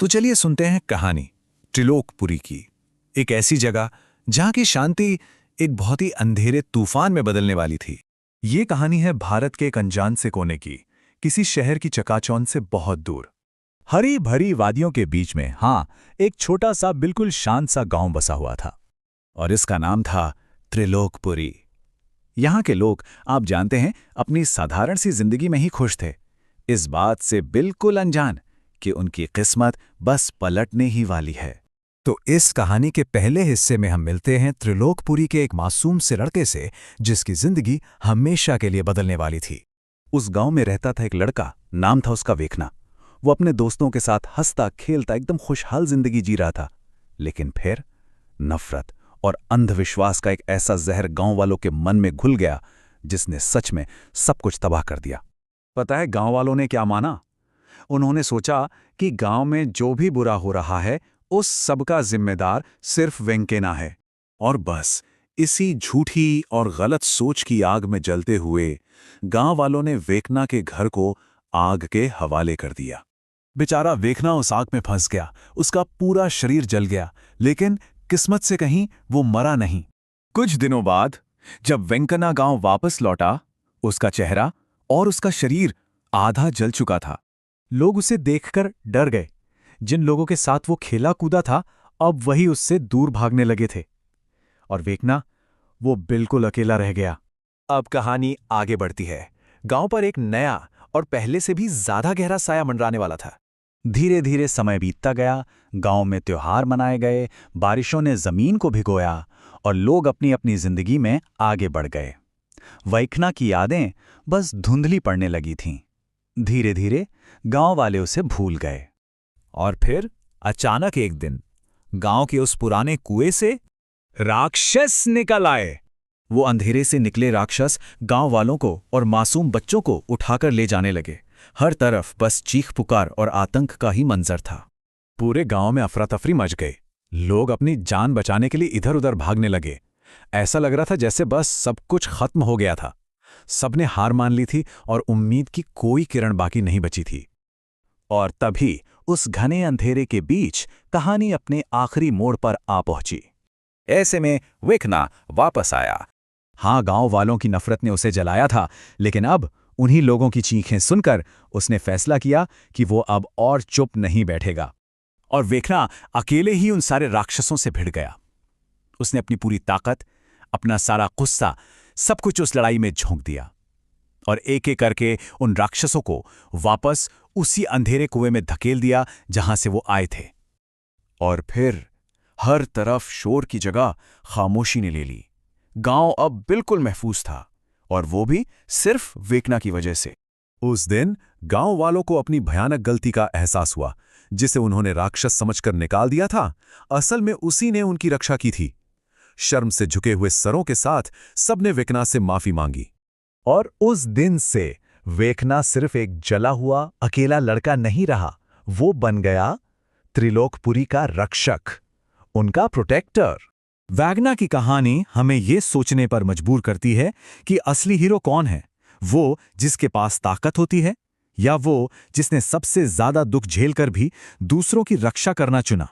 तो चलिए सुनते हैं कहानी त्रिलोकपुरी की। एक ऐसी जगह जहां की शांति एक बहुत ही अंधेरे तूफान में बदलने वाली थी। ये कहानी है भारत के एक अनजान से कोने की, किसी शहर की चकाचौंध से बहुत दूर। हरी भरी वादियों के बीच में एक छोटा सा बिल्कुल शांत सा गांव बसा हुआ था और इसका नाम था त्रिलोकपुरी। यहाँ के लोग, आप जानते हैं, अपनी साधारण सी जिंदगी में ही खुश थे, इस बात से बिल्कुल अनजान कि उनकी किस्मत बस पलटने ही वाली है। तो इस कहानी के पहले हिस्से में हम मिलते हैं त्रिलोकपुरी के एक मासूम से लड़के से, जिसकी जिंदगी हमेशा के लिए बदलने वाली थी। उस गांव में रहता था एक लड़का, नाम था उसका वेखना। वो अपने दोस्तों के साथ हंसता खेलता एकदम खुशहाल जिंदगी जी रहा था। लेकिन फिर नफरत और अंधविश्वास का एक ऐसा जहर गांव वालों के मन में घुल गया, जिसने सच में सब कुछ तबाह कर दिया। पता है गांव वालों ने क्या माना? उन्होंने सोचा कि गांव में जो भी बुरा हो रहा है उस सब का जिम्मेदार सिर्फ वेंकैना है। और बस इसी झूठी और गलत सोच की आग में जलते हुए गांव वालों ने वेखना के घर को आग के हवाले कर दिया। बेचारा वेखना उस आग में फंस गया, उसका पूरा शरीर जल गया, लेकिन किस्मत से कहीं वो मरा नहीं। कुछ दिनों बाद जब वेंकना गांव वापस लौटा, उसका चेहरा और उसका शरीर आधा जल चुका था। लोग उसे देखकर डर गए। जिन लोगों के साथ वो खेला कूदा था, अब वही उससे दूर भागने लगे थे। और वेखना, वो बिल्कुल अकेला रह गया। अब कहानी आगे बढ़ती है। गांव पर एक नया और पहले से भी ज्यादा गहरा साया मंडराने वाला था। धीरे धीरे समय बीतता गया, गांव में त्योहार मनाए गए, बारिशों ने जमीन को भिगोया और लोग अपनी अपनी जिंदगी में आगे बढ़ गए। वेखना की यादें बस धुंधली पड़ने लगी थीं। धीरे धीरे गांव वाले उसे भूल गए। और फिर अचानक एक दिन गांव के उस पुराने कुएं से राक्षस निकल आए। वो अंधेरे से निकले राक्षस गांव वालों को और मासूम बच्चों को उठाकर ले जाने लगे। हर तरफ बस चीख पुकार और आतंक का ही मंजर था। पूरे गांव में अफरा तफरी मच गई। लोग अपनी जान बचाने के लिए इधर उधर भागने लगे। ऐसा लग रहा था जैसे बस सब कुछ खत्म हो गया था। सबने हार मान ली थी और उम्मीद की कोई किरण बाकी नहीं बची थी। और तभी उस घने अंधेरे के बीच कहानी अपने आखिरी मोड़ पर आ पहुंची। ऐसे में वेखना वापस आया। गांव वालों की नफरत ने उसे जलाया था, लेकिन अब उन्हीं लोगों की चीखें सुनकर उसने फैसला किया कि वो अब और चुप नहीं बैठेगा। और वेखना अकेले ही उन सारे राक्षसों से भिड़ गया। उसने अपनी पूरी ताकत, अपना सारा गुस्सा, सब कुछ उस लड़ाई में झोंक दिया और एक एक करके उन राक्षसों को वापस उसी अंधेरे कुएं में धकेल दिया जहां से वो आए थे। और फिर हर तरफ शोर की जगह खामोशी ने ले ली। गांव अब बिल्कुल महफूज था, और वो भी सिर्फ वेखना की वजह से। उस दिन गांव वालों को अपनी भयानक गलती का एहसास हुआ, जिसे उन्होंने राक्षस समझकर निकाल दिया था। असल में उसी ने उनकी रक्षा की थी। शर्म से झुके हुए सरों के साथ सबने वेखना से माफी मांगी। और उस दिन से वेखना सिर्फ एक जला हुआ अकेला लड़का नहीं रहा, वो बन गया त्रिलोकपुरी का रक्षक, उनका प्रोटेक्टर। वेखना की कहानी हमें ये सोचने पर मजबूर करती है कि असली हीरो कौन है, वो जिसके पास ताकत होती है, या वो जिसने सबसे ज्यादा दुख झेलकर भी दूसरों की रक्षा करना चुना।